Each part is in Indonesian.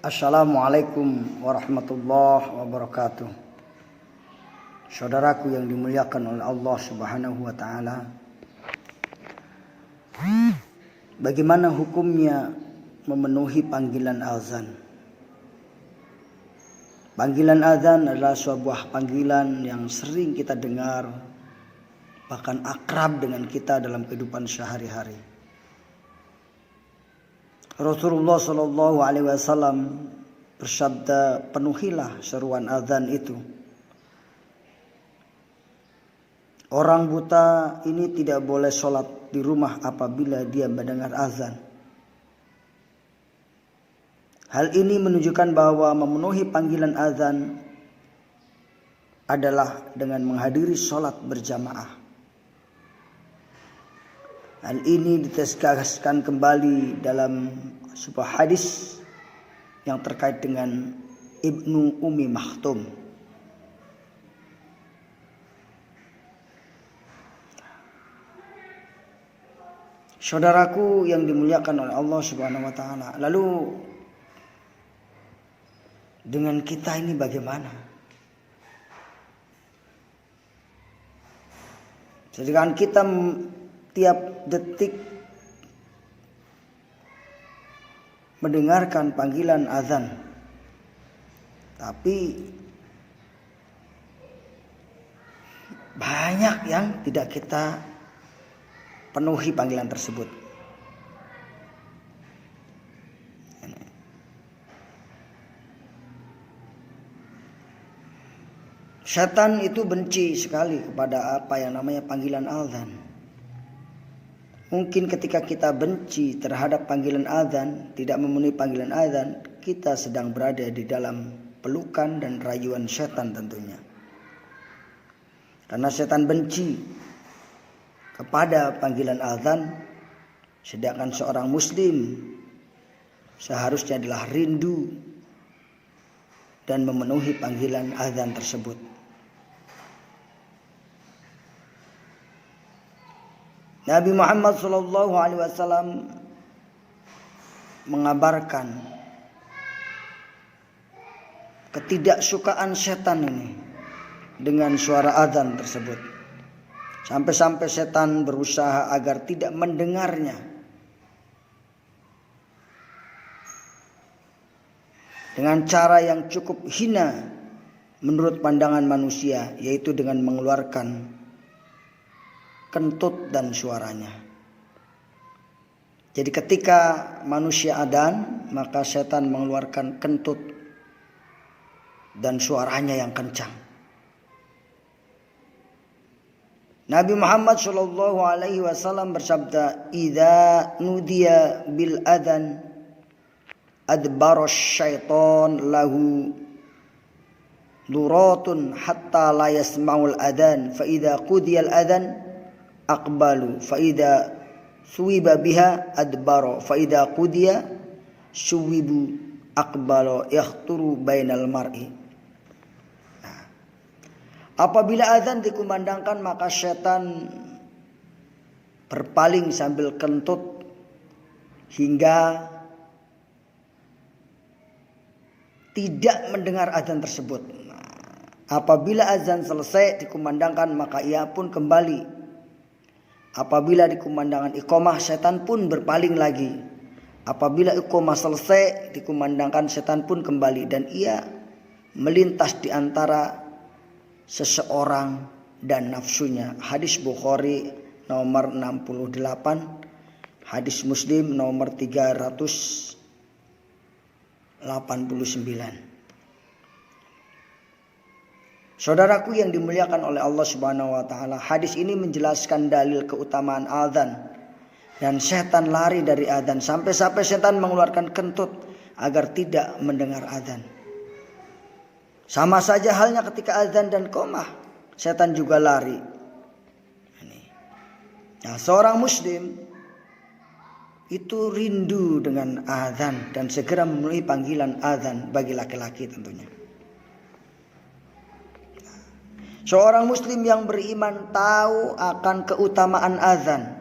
Assalamualaikum warahmatullahi wabarakatuh. Saudaraku yang dimuliakan oleh Allah Subhanahu wa taala. Bagaimana hukumnya memenuhi panggilan azan? Panggilan azan adalah sebuah panggilan yang sering kita dengar, bahkan akrab dengan kita dalam kehidupan sehari-hari. Rasulullah Shallallahu Alaihi Wasallam bersabda, penuhilah seruan azan itu. Orang buta ini tidak boleh sholat di rumah apabila dia mendengar azan. Hal ini menunjukkan bahwa memenuhi panggilan azan adalah dengan menghadiri sholat berjamaah. Hal ini ditegaskan kembali dalam sebuah hadis yang terkait dengan Ibnu Ummi Maktum. Saudaraku yang dimuliakan oleh Allah Subhanahu wa taala. Lalu dengan kita ini bagaimana? Sedangkan kita tiap detik mendengarkan panggilan azan, tapi banyak yang tidak kita penuhi panggilan tersebut. Setan itu benci sekali kepada apa yang namanya panggilan azan. Mungkin ketika kita benci terhadap panggilan azan, tidak memenuhi panggilan azan, kita sedang berada di dalam pelukan dan rayuan setan tentunya. Karena setan benci kepada panggilan azan, sedangkan seorang muslim seharusnya adalah rindu dan memenuhi panggilan azan tersebut. Nabi Muhammad SAW mengabarkan ketidaksukaan setan ini dengan suara azan tersebut. Sampai-sampai setan berusaha agar tidak mendengarnya. Dengan cara yang cukup hina menurut pandangan manusia, yaitu dengan mengeluarkan kentut dan suaranya. Jadi ketika manusia adzan, maka setan mengeluarkan kentut dan suaranya yang kencang. Nabi Muhammad Shallallahu Alaihi Wasallam bersabda, "Idza nudiya bil adzan adbaros syaiton lahu duratun hatta la yasma'ul adzan fa idza qudiyal adzan aqbalu fa idza suwiba biha adbaro fa idza qudiya suwibu aqbalo yakhturu bainal mar'i." Apabila azan dikumandangkan, maka setan berpaling sambil kentut hingga tidak mendengar azan tersebut. Apabila azan selesai dikumandangkan, maka ia pun kembali. Apabila dikumandangkan iqamah, setan pun berpaling lagi. Apabila iqamah selesai dikumandangkan, setan pun kembali dan ia melintas di antara seseorang dan nafsunya. Hadis Bukhari nomor 68, hadis Muslim nomor 389. Saudaraku yang dimuliakan oleh Allah Subhanahu wa taala, hadis ini menjelaskan dalil keutamaan azan dan setan lari dari azan, sampai-sampai setan mengeluarkan kentut agar tidak mendengar azan. Sama saja halnya ketika azan dan qomah, setan juga lari. Nah, seorang muslim itu rindu dengan azan dan segera memenuhi panggilan azan bagi laki-laki tentunya. Seorang muslim yang beriman tahu akan keutamaan azan.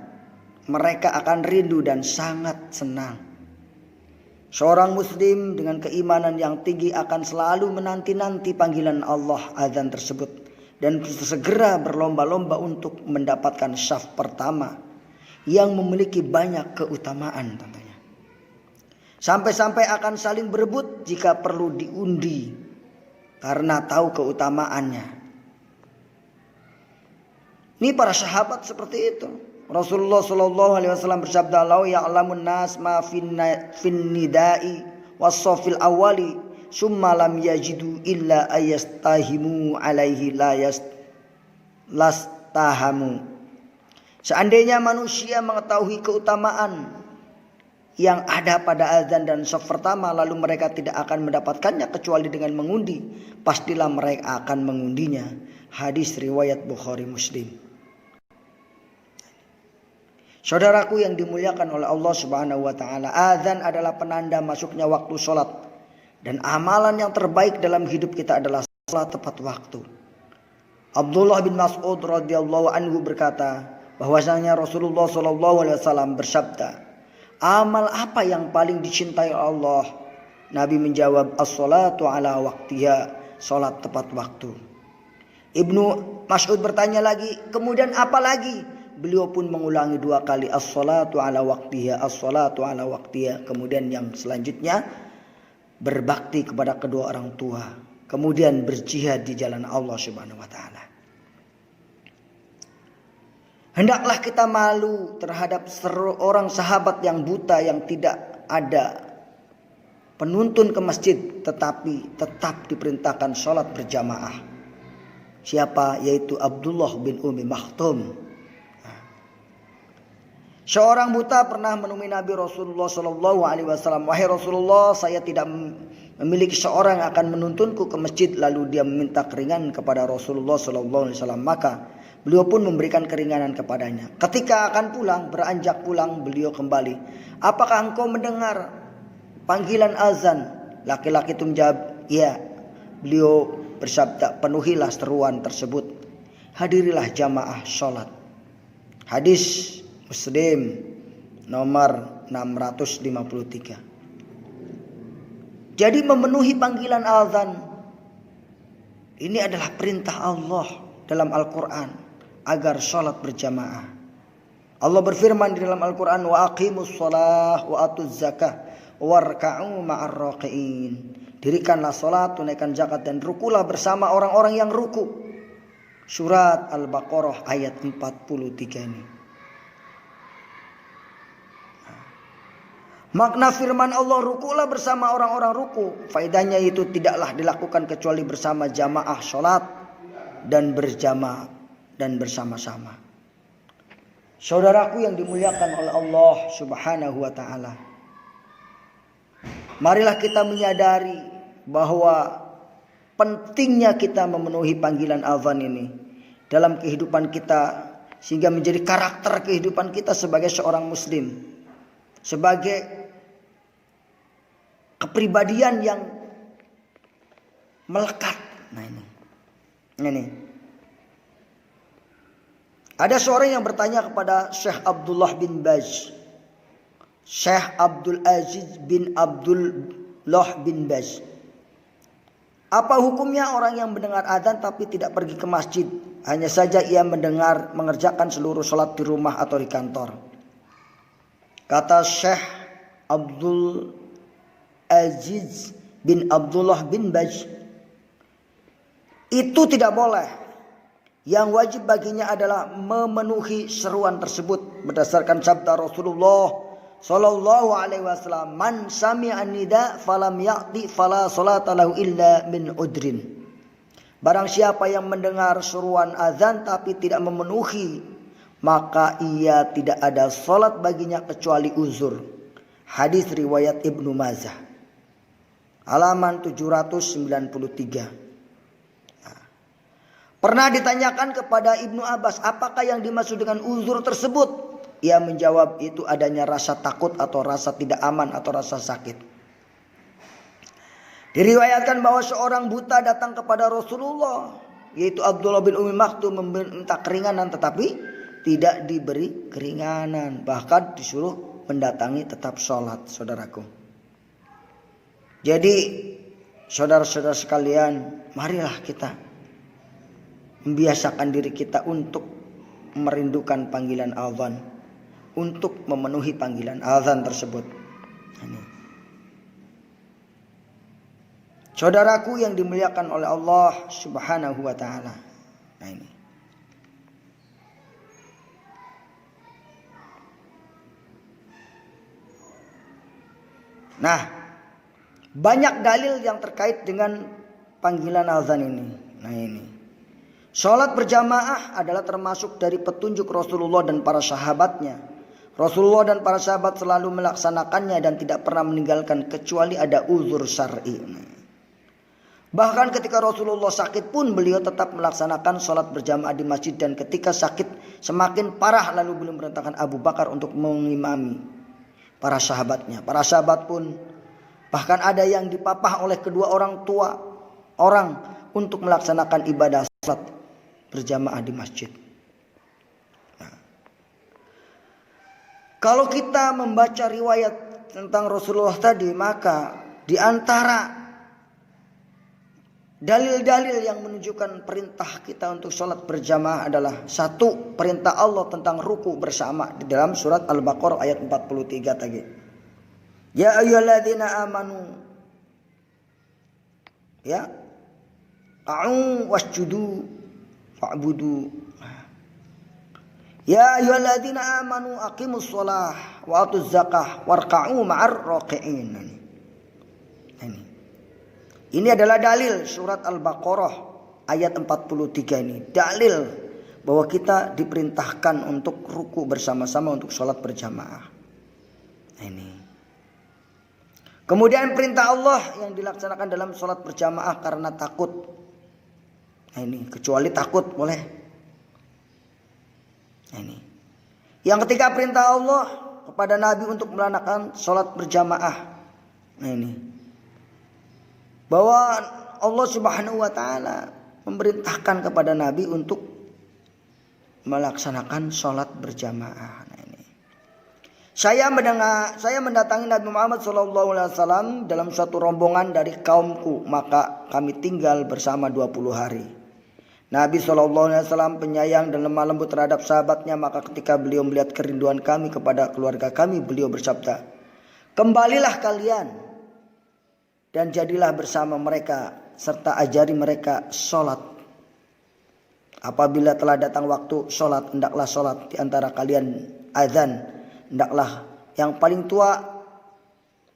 Mereka akan rindu dan sangat senang Seorang muslim dengan keimanan yang tinggi akan selalu menanti-nanti panggilan Allah azan tersebut dan segera berlomba-lomba untuk mendapatkan syaf pertama yang memiliki banyak keutamaan tentunya. Sampai-sampai akan saling berebut jika perlu diundi karena tahu keutamaannya. Ini para sahabat seperti itu. Rasulullah Shallallahu Alaihi Wasallam bersabda, "Lau ya'lamun nas ma fin nidai wasofil awali, summa lam yajidu illa ayastahimu alaihi lastahamu." Seandainya manusia mengetahui keutamaan yang ada pada azan dan shaf pertama, lalu mereka tidak akan mendapatkannya kecuali dengan mengundi, pastilah mereka akan mengundinya. Hadis riwayat Bukhari Muslim. Saudaraku yang dimuliakan oleh Allah Subhanahu wa taala, azan adalah penanda masuknya waktu sholat. Dan amalan yang terbaik dalam hidup kita adalah sholat tepat waktu. Abdullah bin Mas'ud radhiyallahu anhu berkata bahwasanya Rasulullah sallallahu alaihi wasallam bersabda, "Amal apa yang paling dicintai Allah?" Nabi menjawab, "As-sholatu ala waqtiha," sholat tepat waktu. Ibnu Mas'ud bertanya lagi, "Kemudian apa lagi?" Beliau pun mengulangi 2 kali, as-sholatu ala waqtiha, as-sholatu ala waqtiha. Kemudian yang selanjutnya, berbakti kepada kedua orang tua. Kemudian berjihad di jalan Allah Subhanahu wa taala. Hendaklah kita malu terhadap seorang sahabat yang buta yang tidak ada penuntun ke masjid tetapi tetap diperintahkan sholat berjamaah. Siapa? Yaitu Abdullah bin Ummi Maktum. Seorang buta pernah menemui Nabi Rasulullah Shallallahu Alaihi Wasallam. "Wahai Rasulullah, saya tidak memiliki seorang yang akan menuntunku ke masjid." Lalu dia meminta keringanan kepada Rasulullah Shallallahu Alaihi Wasallam. Maka beliau pun memberikan keringanan kepadanya. Ketika akan pulang, beranjak pulang, beliau kembali. "Apakah engkau mendengar panggilan azan?" Laki-laki itu menjawab, "Iya." Beliau bersabda, "Penuhilah seruan tersebut. Hadirilah jamaah sholat." Hadis Muslim nomor 653. Jadi memenuhi panggilan azan ini adalah perintah Allah dalam Al-Quran agar sholat berjamaah. Allah berfirman di dalam Al-Quran, "Wa aqimus sholah wa atuz zakah warka'u ma'ar raqi'in." Dirikanlah sholat, tunaikan zakat dan rukulah bersama orang-orang yang ruku. Surat Al-Baqarah ayat 43 ini. Makna firman Allah, rukulah bersama orang-orang ruku. Faedahnya itu tidaklah dilakukan kecuali bersama jamaah sholat dan berjamaah dan bersama-sama. Saudaraku yang dimuliakan oleh Allah Subhanahu wa taala, marilah kita menyadari bahwa pentingnya kita memenuhi panggilan azan ini dalam kehidupan kita sehingga menjadi karakter kehidupan kita sebagai seorang muslim, sebagai kepribadian yang melekat. Nah ini. Ada seorang yang bertanya kepada Syekh Abdullah bin Baz. Syekh Abdul Aziz bin Abdullah bin Baz. "Apa hukumnya orang yang mendengar adzan tapi tidak pergi ke masjid? Hanya saja ia mengerjakan seluruh sholat di rumah atau di kantor." Kata Syekh Abdul Aziz bin Abdullah bin Baz, itu tidak boleh. Yang wajib baginya adalah memenuhi seruan tersebut berdasarkan sabda Rasulullah Sallallahu Alaihi Wasallam, "Man sami'a nida falam ya'ti fala salata lahu illa min udrin." Barang siapa yang mendengar seruan azan tapi tidak memenuhi, maka ia tidak ada salat baginya kecuali uzur. Hadis riwayat Ibnu Majah. Halaman 793. Pernah ditanyakan kepada Ibnu Abbas, apakah yang dimaksud dengan uzur tersebut? Ia menjawab, itu adanya rasa takut atau rasa tidak aman atau rasa sakit. Diriwayatkan bahwa seorang buta datang kepada Rasulullah, yaitu Abdullah bin Ummi Maktum, meminta keringanan tetapi tidak diberi keringanan. Bahkan disuruh mendatangi tetap sholat, saudaraku. Jadi saudara-saudara sekalian, marilah kita membiasakan diri kita untuk merindukan panggilan azan, untuk memenuhi panggilan azan tersebut. Ini. Saudaraku yang dimuliakan oleh Allah Subhanahu wa taala. Nah ini. Nah, banyak dalil yang terkait dengan panggilan azan ini. Nah ini. Sholat berjamaah adalah termasuk dari petunjuk Rasulullah dan para sahabatnya. Rasulullah dan para sahabat selalu melaksanakannya dan tidak pernah meninggalkan kecuali ada uzur syar'i. Bahkan ketika Rasulullah sakit pun beliau tetap melaksanakan sholat berjamaah di masjid, dan ketika sakit semakin parah lalu beliau memerintahkan Abu Bakar untuk mengimami para sahabatnya. Para sahabat pun bahkan ada yang dipapah oleh kedua orang tua orang untuk melaksanakan ibadah sholat berjamaah di masjid. Nah, kalau kita membaca riwayat tentang Rasulullah tadi, maka di antara dalil-dalil yang menunjukkan perintah kita untuk sholat berjamaah adalah satu, perintah Allah tentang ruku bersama di dalam surat Al-Baqarah ayat 43 tadi. Ya ayyuhalladzina amanu, ya a'u wasjudu fa'budu. Ya ayyuhalladzina amanu aqimus shalah wa atuz zakah warka'u ma'ar raki'in. Ini adalah dalil surat Al-Baqarah ayat 43 ini. Dalil bahwa kita diperintahkan untuk ruku bersama-sama untuk sholat berjamaah. Ini. Kemudian perintah Allah yang dilaksanakan dalam sholat berjamaah karena takut. Ini kecuali takut boleh. Ini. Yang ketiga perintah Allah kepada Nabi untuk melaksanakan sholat berjamaah. Ini. Bahwa Allah Subhanahu wa taala memerintahkan kepada Nabi untuk melaksanakan sholat berjamaah. Nah, ini. Saya mendatangi Nabi Muhammad SAW dalam suatu rombongan dari kaumku, maka kami tinggal bersama 20 hari. Nabi SAW penyayang dan lemah lembut terhadap sahabatnya, maka ketika beliau melihat kerinduan kami kepada keluarga kami, beliau bersabda, "Kembalilah kalian dan jadilah bersama mereka serta ajari mereka sholat. Apabila telah datang waktu sholat, hendaklah sholat di antara kalian azan. Hendaklah yang paling tua,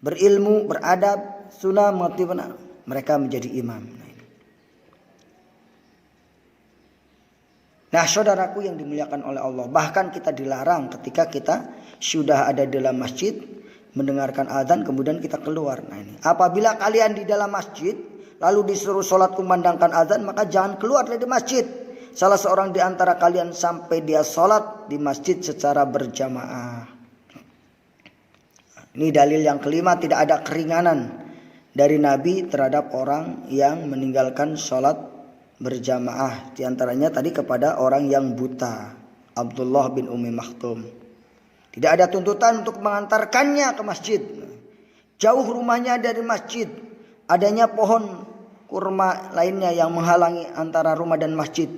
berilmu, beradab, sunnah, mengerti benar, mereka menjadi imam." Nah, saudaraku yang dimuliakan oleh Allah, bahkan kita dilarang ketika kita sudah ada dalam masjid mendengarkan azan kemudian kita keluar. Nah ini, apabila kalian di dalam masjid lalu disuruh sholat kumandangkan azan, maka jangan keluar dari masjid salah seorang di antara kalian sampai dia sholat di masjid secara berjamaah. Ini dalil yang kelima, tidak ada keringanan dari Nabi terhadap orang yang meninggalkan sholat berjamaah. Di antaranya tadi kepada orang yang buta, Abdullah bin Ummi Maktum. Tidak ada tuntutan untuk mengantarkannya ke masjid. Jauh rumahnya dari masjid. Adanya pohon kurma lainnya yang menghalangi antara rumah dan masjid.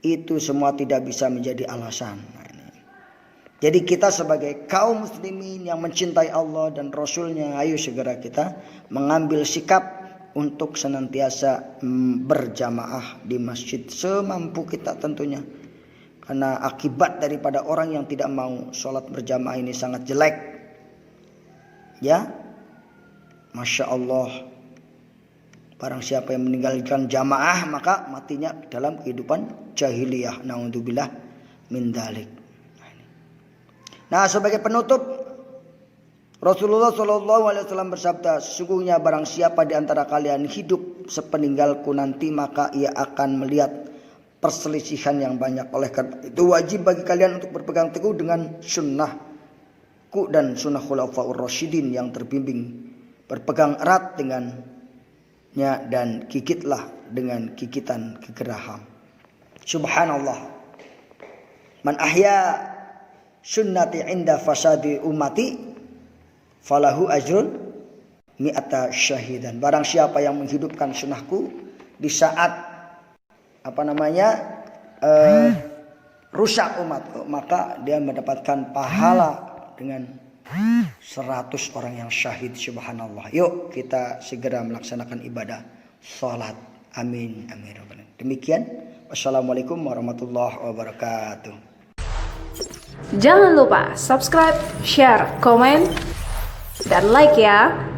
Itu semua tidak bisa menjadi alasan. Jadi kita sebagai kaum muslimin yang mencintai Allah dan Rasulnya, ayo segera kita mengambil sikap untuk senantiasa berjamaah di masjid semampu kita tentunya. Karena akibat daripada orang yang tidak mau sholat berjamaah ini sangat jelek. Ya, Masya Allah. Barang siapa yang meninggalkan jamaah maka matinya dalam kehidupan jahiliyah. Na'udzubillah min dzalik. Nah, sebagai penutup, Rasulullah SAW bersabda, "Sesungguhnya barang siapa di antara kalian hidup sepeninggalku nanti, maka ia akan melihat perselisihan yang banyak. Oleh karena itu wajib bagi kalian untuk berpegang teguh dengan sunnahku dan sunnah khulafaur rasyidin yang terbimbing. Berpegang erat dengannya dan gigitlah dengan gigitan kegeraham." Subhanallah. Man ahya sunnati inda fasadi ummati falahu ajrun mi'ata syahidan. Barang siapa yang menghidupkan sunnahku di saat rusak umatku, maka dia mendapatkan pahala dengan 100 orang yang syahid. Subhanallah. Yuk kita segera melaksanakan ibadah salat. Amin amin. Demikian. Wassalamualaikum warahmatullahi wabarakatuh. Jangan lupa subscribe, share, komen, dan like ya.